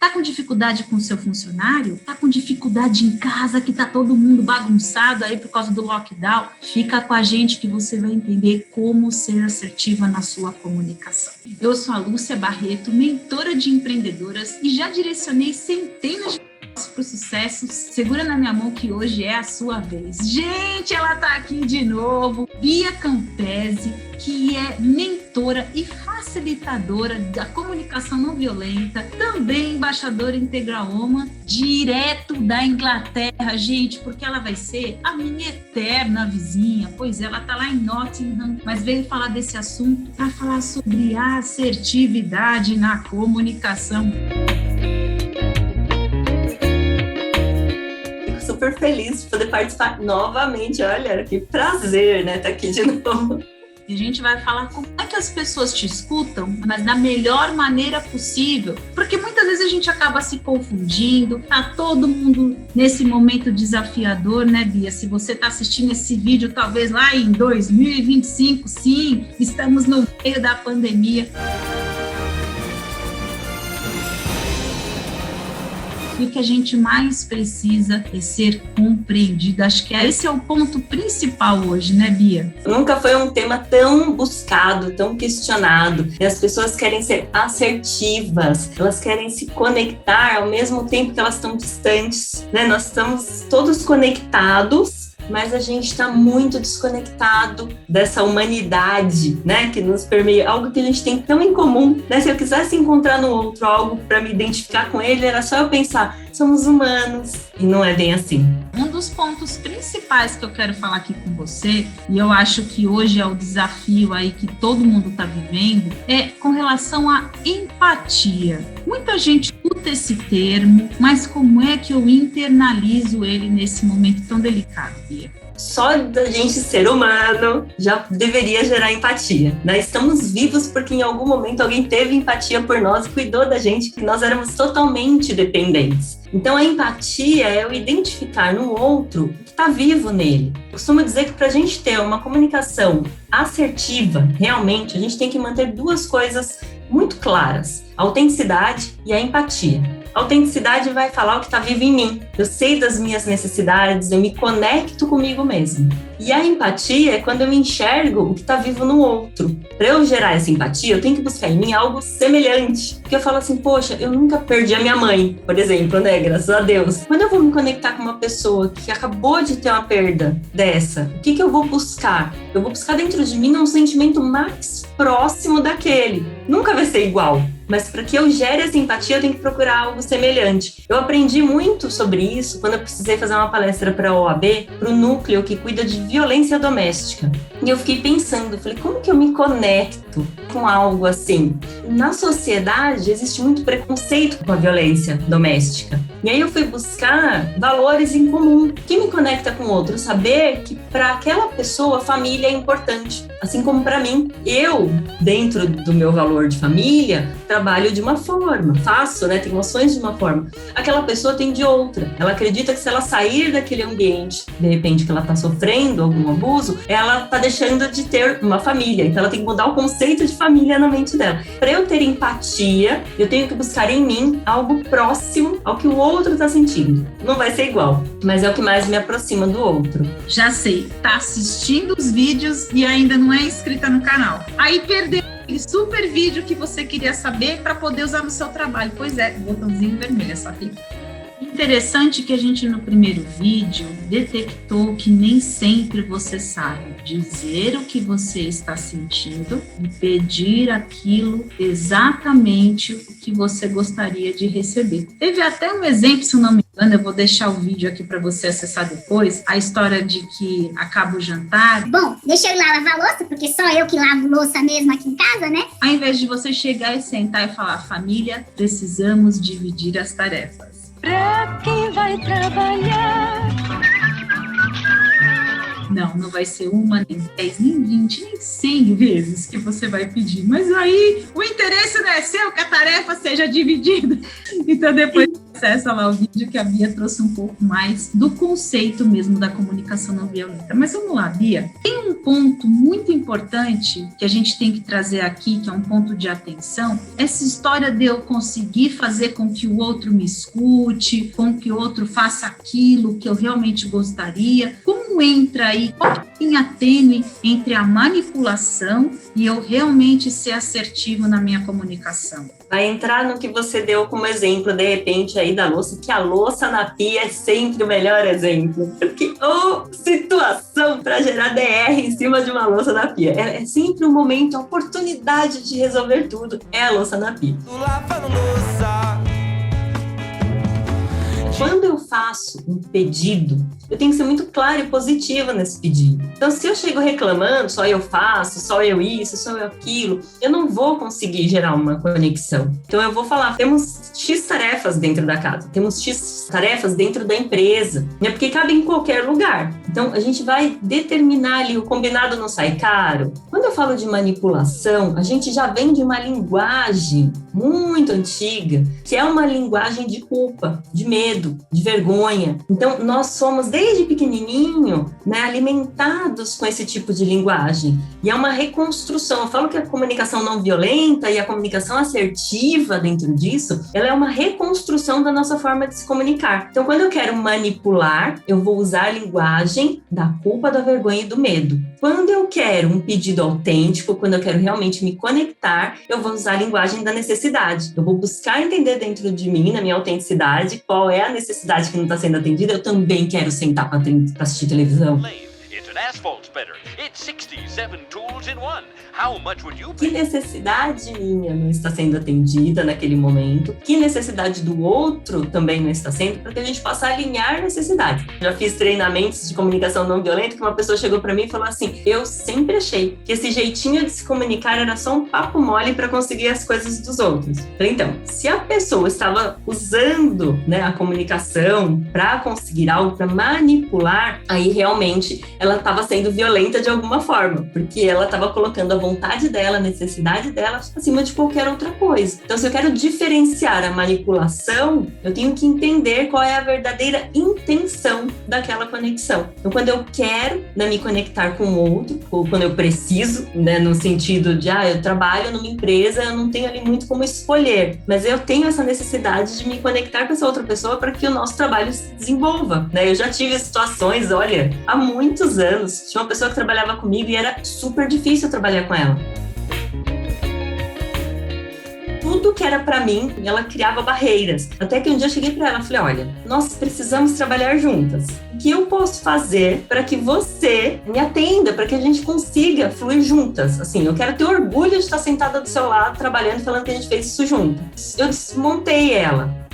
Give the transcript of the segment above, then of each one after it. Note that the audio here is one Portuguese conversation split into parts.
Tá com dificuldade com o seu funcionário? Tá com dificuldade em casa, que tá todo mundo bagunçado aí por causa do lockdown? Fica com a gente que você vai entender como ser assertiva na sua comunicação. Eu sou a Lúcia Barreto, mentora de empreendedoras e já direcionei centenas de para o sucesso. Segura na minha mão que hoje é a sua vez. Gente, ela tá aqui de novo, Bia Campese, que é mentora e facilitadora da comunicação não violenta, também embaixadora Integral Woman, direto da Inglaterra, gente, porque ela vai ser a minha eterna vizinha. Pois é, ela tá lá em Nottingham, mas veio falar desse assunto para falar sobre a assertividade na comunicação. Super feliz de poder participar novamente. Olha, que prazer, né, estar aqui de novo. E a gente vai falar como é que as pessoas te escutam, mas da melhor maneira possível, porque muitas vezes a gente acaba se confundindo, tá todo mundo nesse momento desafiador, né, Bia? Se você tá assistindo esse vídeo, talvez lá em 2025, sim, estamos no meio da pandemia. E o que a gente mais precisa é ser compreendida. Acho que esse é o ponto principal hoje, né, Bia? Nunca foi um tema tão buscado, tão questionado. E as pessoas querem ser assertivas, elas querem se conectar ao mesmo tempo que elas estão distantes, né? Nós estamos todos conectados, mas a gente está muito desconectado dessa humanidade, né, que nos permeia, algo que a gente tem tão em comum, né? Se eu quisesse encontrar no outro algo para me identificar com ele, era só eu pensar, somos humanos, e não é bem assim. Um dos pontos principais que eu quero falar aqui com você, e eu acho que hoje é o desafio aí que todo mundo está vivendo, é com relação à empatia. Muita gente escuta esse termo, mas como é que eu internalizo ele nesse momento tão delicado, Bia? Só da gente ser humano já deveria gerar empatia, né? Estamos vivos porque em algum momento alguém teve empatia por nós e cuidou da gente, que nós éramos totalmente dependentes. Então a empatia é o identificar no outro o que está vivo nele. Eu costumo dizer que para a gente ter uma comunicação assertiva, realmente, a gente tem que manter duas coisas muito claras: a autenticidade e a empatia. A autenticidade vai falar o que está vivo em mim. Eu sei das minhas necessidades, eu me conecto comigo mesmo. E a empatia é quando eu enxergo o que está vivo no outro. Para eu gerar essa empatia, eu tenho que buscar em mim algo semelhante. Porque eu falo assim, poxa, eu nunca perdi a minha mãe, por exemplo, né? Graças a Deus. Quando eu vou me conectar com uma pessoa que acabou de ter uma perda dessa, o que eu vou buscar? Eu vou buscar dentro de mim um sentimento mais próximo daquele. Nunca vai ser igual. Mas para que eu gere essa empatia, eu tenho que procurar algo semelhante. Eu aprendi muito sobre isso quando eu precisei fazer uma palestra para a OAB, para o núcleo que cuida de violência doméstica. E eu fiquei pensando, falei, como que eu me conecto com algo assim? Na sociedade, existe muito preconceito com a violência doméstica. E aí eu fui buscar valores em comum. O que me conecta com o outro? Saber que para aquela pessoa, a família é importante. Assim como para mim, eu, dentro do meu valor de família, trabalho de uma forma, faço, né? Tenho ações de uma forma. Aquela pessoa tem de outra. Ela acredita que se ela sair daquele ambiente, de repente que ela está sofrendo algum abuso, ela está deixando de ter uma família. Então ela tem que mudar o conceito de família na mente dela. Para eu ter empatia, eu tenho que buscar em mim algo próximo ao que o outro está sentindo. Não vai ser igual, mas é o que mais me aproxima do outro. Já sei, tá assistindo os vídeos e ainda não é inscrita no canal. Aí perdeu aquele super vídeo que você queria saber para poder usar no seu trabalho. Pois é, botãozinho vermelho, é só clicar. Interessante que a gente no primeiro vídeo detectou que nem sempre você sabe dizer o que você está sentindo e pedir aquilo exatamente o que você gostaria de receber. Teve até um exemplo, se não me engano, eu vou deixar o vídeo aqui para você acessar depois, a história de que acaba o jantar. Bom, deixa eu ir lá lavar a louça, porque só eu que lavo louça mesmo aqui em casa, né? Ao invés de você chegar e sentar e falar, família, precisamos dividir as tarefas. Pra quem vai trabalhar? Não vai ser uma, nem 10, nem 20, nem 100 vezes que você vai pedir. Mas aí o interesse não é seu que a tarefa seja dividida. Então depois Acessa lá o vídeo que a Bia trouxe um pouco mais do conceito mesmo da comunicação não violenta. Mas vamos lá, Bia. Tem um ponto muito importante que a gente tem que trazer aqui, que é um ponto de atenção. Essa história de eu conseguir fazer com que o outro me escute, com que o outro faça aquilo que eu realmente gostaria. Como entra aí, qual é a linha tênue entre a manipulação e eu realmente ser assertivo na minha comunicação? Vai entrar no que você deu como exemplo, de repente, aí da louça, que a louça na pia é sempre o melhor exemplo. Porque, situação para gerar DR em cima de uma louça na pia. É sempre um momento, a oportunidade de resolver tudo é a louça na pia. Quando eu faço um pedido, eu tenho que ser muito clara e positiva nesse pedido. Então, se eu chego reclamando, só eu faço, só eu isso, só eu aquilo, eu não vou conseguir gerar uma conexão. Então, eu vou falar, temos X tarefas dentro da casa, temos X tarefas dentro da empresa, né? Porque cabe em qualquer lugar. Então, a gente vai determinar ali, o combinado não sai caro. Quando eu falo de manipulação, a gente já vem de uma linguagem muito antiga, que é uma linguagem de culpa, de medo, de vergonha. Então, nós somos, desde pequenininho, né, alimentados com esse tipo de linguagem. E é uma reconstrução. Eu falo que a comunicação não violenta e a comunicação assertiva dentro disso, ela é uma reconstrução da nossa forma de se comunicar. Então, quando eu quero manipular, eu vou usar a linguagem da culpa, da vergonha e do medo. Quando eu quero um pedido autêntico, quando eu quero realmente me conectar, eu vou usar a linguagem da necessidade. Eu vou buscar entender dentro de mim, na minha autenticidade, qual é a necessidade que não está sendo atendida. Eu também quero sentar para assistir televisão. Que necessidade minha não está sendo atendida naquele momento? Que necessidade do outro também não está sendo? Para que a gente possa alinhar necessidades. Já fiz treinamentos de comunicação não violenta que uma pessoa chegou para mim e falou assim: eu sempre achei que esse jeitinho de se comunicar era só um papo mole para conseguir as coisas dos outros. Então, se a pessoa estava usando, né, a comunicação para conseguir algo, para manipular, aí realmente ela estava sendo violenta de alguma forma, porque ela estava colocando a vontade dela, a necessidade dela acima de qualquer outra coisa. Então, se eu quero diferenciar a manipulação, eu tenho que entender qual é a verdadeira intenção daquela conexão. Então, quando eu quero, né, me conectar com o outro, ou quando eu preciso, né, no sentido de, eu trabalho numa empresa, eu não tenho ali muito como escolher, mas eu tenho essa necessidade de me conectar com essa outra pessoa para que o nosso trabalho se desenvolva, né? Eu já tive situações, olha, há muitos anos, tinha uma pessoa que trabalhava comigo e era super difícil trabalhar com ela. Tudo que era para mim, ela criava barreiras. Até que um dia eu cheguei para ela e falei: olha, nós precisamos trabalhar juntas. O que eu posso fazer para que você me atenda, para que a gente consiga fluir juntas? Assim, eu quero ter orgulho de estar sentada do seu lado, trabalhando, falando que a gente fez isso junto. Eu desmontei ela.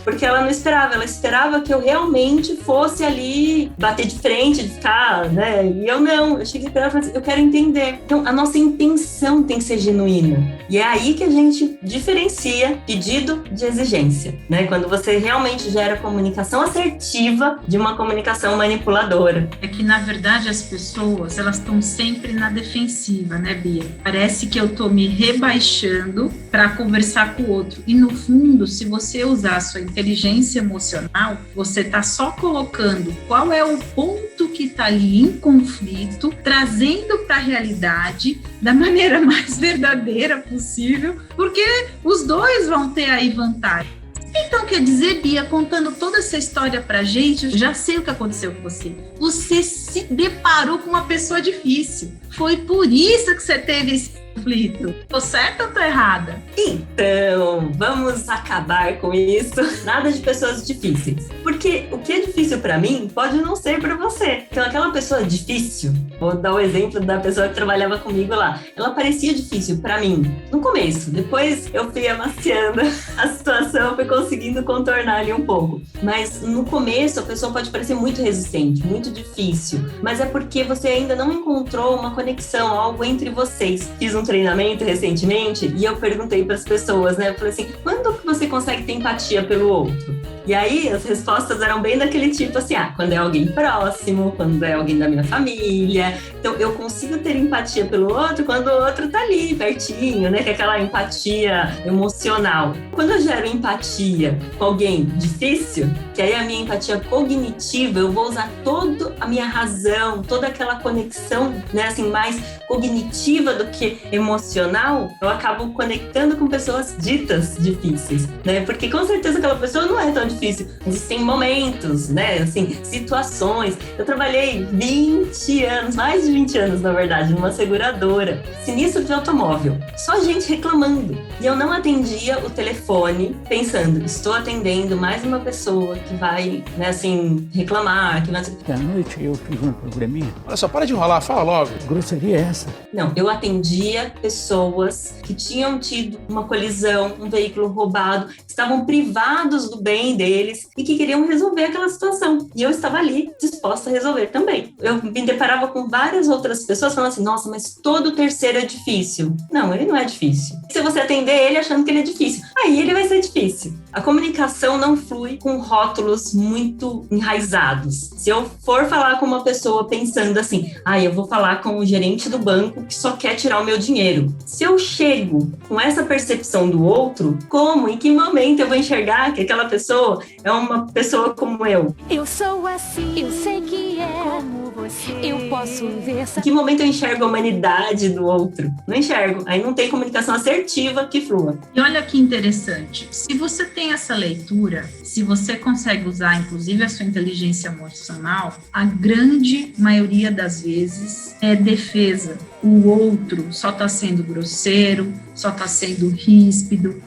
Porque ela não esperava, ela esperava que eu realmente fosse ali bater de frente, de ficar, né? E eu não, eu cheguei para ela e falei assim: eu quero entender. Então, a nossa intenção tem que ser genuína. E é aí que a gente diferencia pedido de exigência, né? Quando você realmente gera comunicação assertiva de uma comunicação manipuladora. É que, na verdade, as pessoas, elas estão sempre na defensiva, né, Bia? Parece que eu tô me rebaixando para conversar com o outro. E, no fundo, se você usar a sua inteligência emocional, você está só colocando qual é o ponto que está ali em conflito, trazendo para a realidade da maneira mais verdadeira possível, porque os dois vão ter aí vantagem. Então, quer dizer, Bia, contando toda essa história pra gente, eu já sei o que aconteceu com você. Você se deparou com uma pessoa difícil. Foi por isso que você teve esse conflito. Tô certa ou tô errada? Então, vamos acabar com isso. Nada de pessoas difíceis. Porque o que é difícil pra mim pode não ser pra você. Então, aquela pessoa difícil, vou dar o exemplo da pessoa que trabalhava comigo lá. Ela parecia difícil pra mim no começo. Depois eu fui amaciando a situação, fui conseguindo contornar ali um pouco. Mas no começo a pessoa pode parecer muito resistente, muito difícil. Mas é porque você ainda não encontrou uma conexão, algo entre vocês. Fiz um treinamento recentemente e eu perguntei para as pessoas, né? Eu falei assim: quando que você consegue ter empatia pelo outro? E aí as respostas eram bem daquele tipo assim, quando é alguém próximo, quando é alguém da minha família. Então eu consigo ter empatia pelo outro quando o outro tá ali, pertinho, né? Que é aquela empatia emocional. Quando eu gero empatia com alguém difícil, que aí a minha empatia cognitiva, eu vou usar toda a minha razão, toda aquela conexão, né, assim, mais cognitiva do que emocional, eu acabo conectando com pessoas ditas difíceis, né? Porque com certeza aquela pessoa não é tão difícil. Existem momentos, né, assim, situações. Eu trabalhei 20 anos, mais de 20 anos, na verdade, numa seguradora, sinistro de automóvel, só gente reclamando. E eu não atendia o telefone pensando, estou atendendo mais uma pessoa que vai, né, assim, reclamar, que vai... À noite eu fiz um probleminha. Olha só, para de enrolar, fala logo. Grosseria é essa? Não, eu atendia pessoas que tinham tido uma colisão, um veículo roubado, estavam privados do bem deles e que queriam resolver aquela situação. E eu estava ali disposta a resolver também. Eu me deparava com várias outras pessoas falando assim, nossa, mas todo terceiro é difícil. Não, ele não é difícil. Se você atender ele achando que ele é difícil, aí ele vai ser difícil. A comunicação não flui com rótulos muito enraizados. Se eu for falar com uma pessoa pensando assim, eu vou falar com o gerente do banco que só quer tirar o meu dinheiro. Se eu chego com essa percepção do outro, como, em que momento eu vou enxergar que aquela pessoa é uma pessoa como eu? Eu sou assim, eu sei que é como você. Eu posso ver. Em que momento eu enxergo a humanidade do outro? Não enxergo. Aí não tem comunicação assertiva que flua. E olha que interessante. Se você tem essa leitura, se você consegue usar, inclusive, a sua inteligência emocional, a grande maioria das vezes é defesa. O outro só está sendo grosseiro, só está sendo ríspido.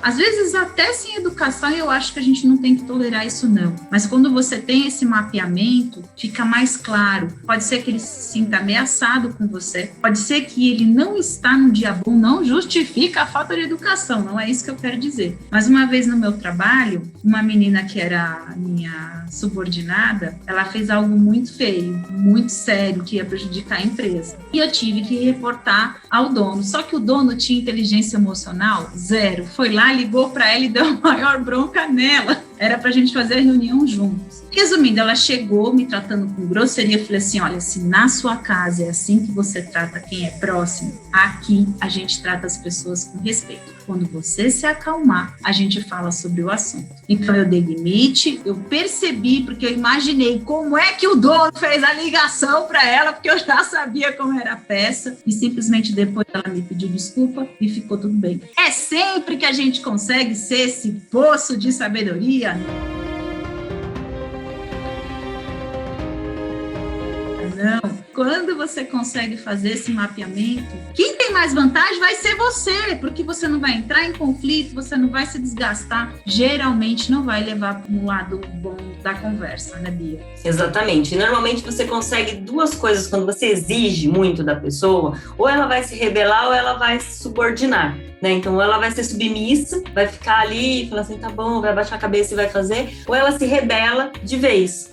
Às vezes, até sem educação, eu acho que a gente não tem que tolerar isso, não. Mas quando você tem esse mapeamento, fica mais claro. Pode ser que ele se sinta ameaçado com você. Pode ser que ele não está num dia bom, não justifica a falta de educação. Não é isso que eu quero dizer. Mas uma vez no meu trabalho, uma menina que era minha subordinada, ela fez algo muito feio, muito sério, que ia prejudicar a empresa. E eu tive que reportar ao dono. Só que o dono tinha inteligência emocional zero. Foi lá, ligou para ela e deu a maior bronca nela. Era pra gente fazer a reunião juntos. Resumindo, ela chegou me tratando com grosseria. Eu falei assim, olha, se na sua casa é assim que você trata quem é próximo, aqui a gente trata as pessoas com respeito. Quando você se acalmar, a gente fala sobre o assunto. Então eu dei limite, eu percebi, porque eu imaginei como é que o dono fez a ligação para ela, porque eu já sabia como era a peça, e simplesmente depois ela me pediu desculpa e ficou tudo bem. É sempre que a gente consegue ser esse poço de sabedoria. Não. Quando você consegue fazer esse mapeamento, quem tem mais vantagem vai ser você, porque você não vai entrar em conflito, você não vai se desgastar, geralmente não vai levar para um lado bom da conversa, né, Bia? Exatamente. Normalmente você consegue duas coisas quando você exige muito da pessoa, ou ela vai se rebelar ou ela vai se subordinar. Né? Então, ou ela vai ser submissa, vai ficar ali e falar assim, tá bom, vai abaixar a cabeça e vai fazer, ou ela se rebela de vez.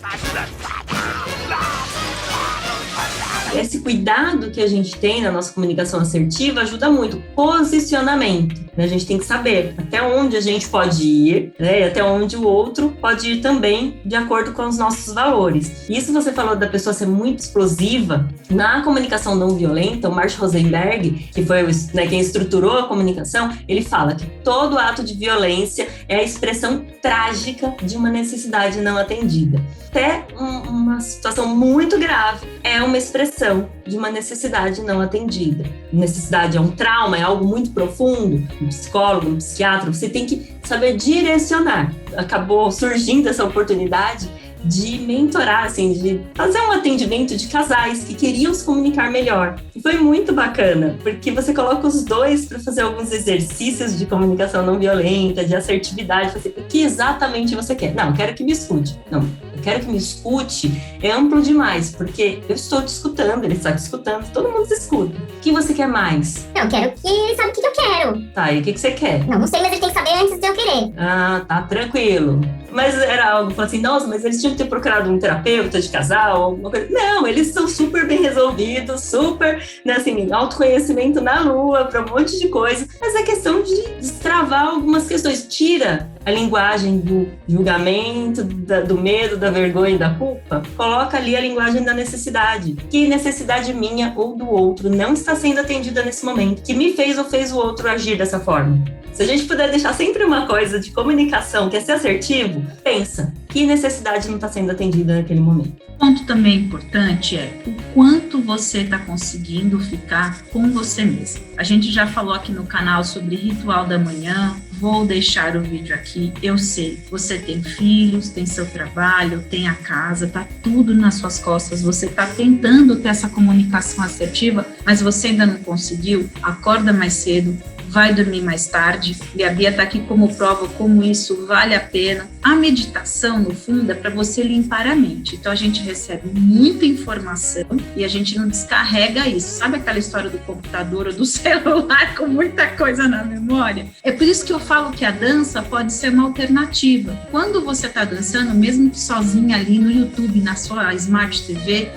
Esse cuidado que a gente tem na nossa comunicação assertiva ajuda muito. Posicionamento, né? A gente tem que saber até onde a gente pode ir, né? E até onde o outro pode ir também, de acordo com os nossos valores. Isso você falou da pessoa ser muito explosiva. Na comunicação não violenta, o Marshall Rosenberg, que foi, né, quem estruturou a comunicação, ele fala que todo ato de violência é a expressão trágica de uma necessidade não atendida. Até uma situação muito grave é uma expressão de uma necessidade não atendida. Necessidade é um trauma, é algo muito profundo. Um psicólogo, um psiquiatra, você tem que saber direcionar. Acabou surgindo essa oportunidade de mentorar, assim, de fazer um atendimento de casais que queriam se comunicar melhor. E foi muito bacana, porque você coloca os dois para fazer alguns exercícios de comunicação não violenta, de assertividade. Você, o que exatamente você quer? Não, eu quero que me escute. Não, eu quero que me escute, é amplo demais, porque eu estou te escutando, ele está te escutando, todo mundo se escuta. O que você quer mais? Eu quero que ele saiba o que eu quero. Tá, e o que você quer? Não sei, mas ele tem que saber antes de eu querer. Ah, tá, tranquilo. Mas era algo, falou assim, nossa, mas eles tinham que ter procurado um terapeuta de casal, alguma coisa. Não, eles são super bem resolvidos, super, né, assim, autoconhecimento na lua, para um monte de coisa. Mas é questão de destravar algumas questões. Tira a linguagem do julgamento, do medo, da vergonha e da culpa. Coloca ali a linguagem da necessidade. Que necessidade minha ou do outro não está sendo atendida nesse momento, que me fez ou fez o outro agir dessa forma. Se a gente puder deixar sempre uma coisa de comunicação, que é ser assertivo, pensa, que necessidade não está sendo atendida naquele momento. Um ponto também importante é o quanto você está conseguindo ficar com você mesmo. A gente já falou aqui no canal sobre ritual da manhã, vou deixar o vídeo aqui. Eu sei, você tem filhos, tem seu trabalho, tem a casa, tá tudo nas suas costas, você está tentando ter essa comunicação assertiva, mas você ainda não conseguiu, acorda mais cedo, vai dormir mais tarde, e a Bia está aqui como prova como isso vale a pena. A meditação, no fundo, é para você limpar a mente. Então, a gente recebe muita informação e a gente não descarrega isso. Sabe aquela história do computador ou do celular com muita coisa na memória? É por isso que eu falo que a dança pode ser uma alternativa. Quando você está dançando, mesmo que sozinha ali no YouTube, na sua Smart TV,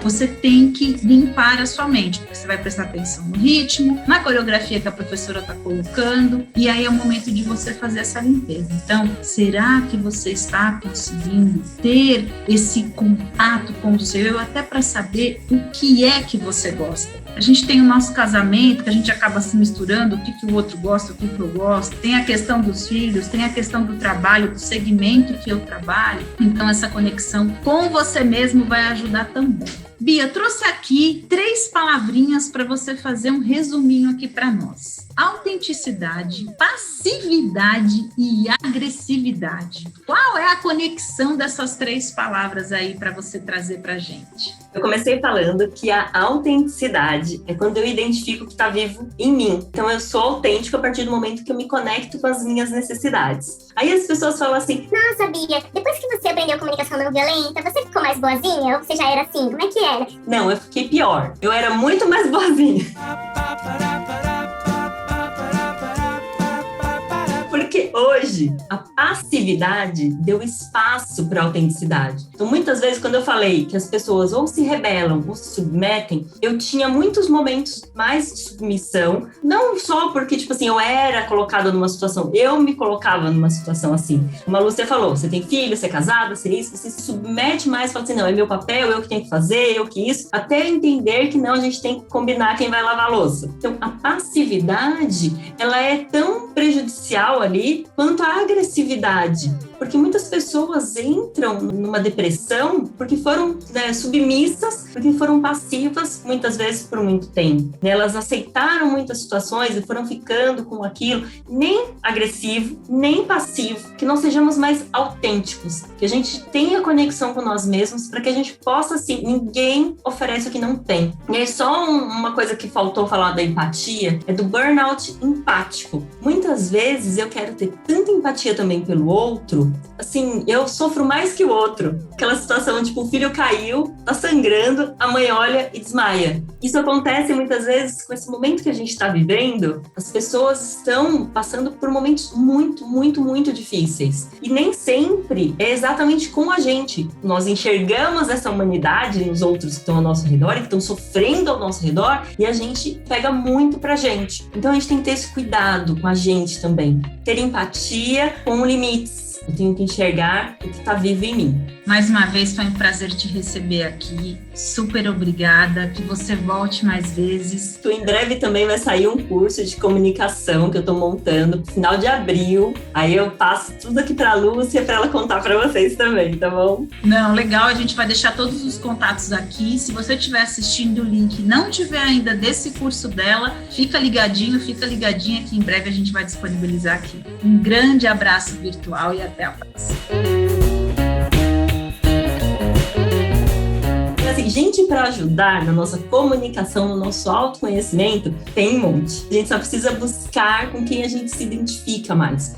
você tem que limpar a sua mente, porque você vai prestar atenção no ritmo, na coreografia que a professora está colocando, e aí é o momento de você fazer essa limpeza. Então, será que você está conseguindo ter esse contato com o seu eu, até para saber o que é que você gosta? A gente tem o nosso casamento, que a gente acaba se misturando, o que o outro gosta, o que eu gosto. Tem a questão dos filhos, tem a questão do trabalho, do segmento que eu trabalho. Então, essa conexão com você mesmo vai ajudar também. Bia, trouxe aqui 3 palavrinhas para você fazer um resuminho aqui para nós. Autenticidade, passividade e agressividade. Qual é a conexão dessas 3 palavras aí para você trazer para a gente? Eu comecei falando que a autenticidade é quando eu identifico o que está vivo em mim. Então, eu sou autêntico a partir do momento que eu me conecto com as minhas necessidades. Aí as pessoas falam assim, Nossa, Bia, depois que você aprendeu comunicação não violenta, você ficou mais boazinha? Ou você já era assim? Como é que era? não, eu fiquei pior. Eu era muito mais boazinha. Porque hoje a passividade deu espaço para a autenticidade. Então, muitas vezes, quando eu falei que as pessoas ou se rebelam ou se submetem, eu tinha muitos momentos mais de submissão, não só porque, tipo assim, eu era colocada numa situação, eu me colocava numa situação assim. Uma Lúcia falou, você tem filho, você é casada, você é isso, você se submete mais, fala assim, não, é meu papel, eu que tenho que fazer, eu que isso, até entender que não, a gente tem que combinar quem vai lavar a louça. Então, a passividade, ela é tão prejudicial ali quanto a agressividade, porque muitas pessoas entram numa depressão porque foram submissas, porque foram passivas muitas vezes por muito tempo. Elas aceitaram muitas situações e foram ficando com aquilo, nem agressivo, nem passivo, que não sejamos mais autênticos, que a gente tenha conexão com nós mesmos para que a gente possa, assim, ninguém oferece o que não tem. E aí só uma coisa que faltou falar da empatia é do burnout empático. Muitas vezes eu quero ter tanta empatia também pelo outro, assim, eu sofro mais que o outro. Aquela situação, tipo, o filho caiu, tá sangrando, a mãe olha e desmaia. Isso acontece muitas vezes com esse momento que a gente está vivendo, as pessoas estão passando por momentos muito, muito, muito difíceis. E nem sempre é exatamente com a gente. Nós enxergamos essa humanidade nos outros que estão ao nosso redor e que estão sofrendo ao nosso redor e a gente pega muito pra gente. Então a gente tem que ter esse cuidado com a gente também. Ter empatia com limites. Eu tenho que enxergar o que está vivo em mim. Mais uma vez, foi um prazer te receber aqui. Super obrigada, que você volte mais vezes. Em breve também vai sair um curso de comunicação que eu estou montando no final de abril. Aí eu passo tudo aqui para a Lúcia para ela contar para vocês também, tá bom? Não, legal, a gente vai deixar todos os contatos aqui. Se você estiver assistindo o link e não tiver ainda desse curso dela, fica ligadinho, fica ligadinha que em breve a gente vai disponibilizar aqui. Um grande abraço virtual e até a próxima. Assim, gente marketing para ajudar na nossa comunicação, no nosso autoconhecimento, tem um monte. A gente só precisa buscar com quem a gente se identifica mais.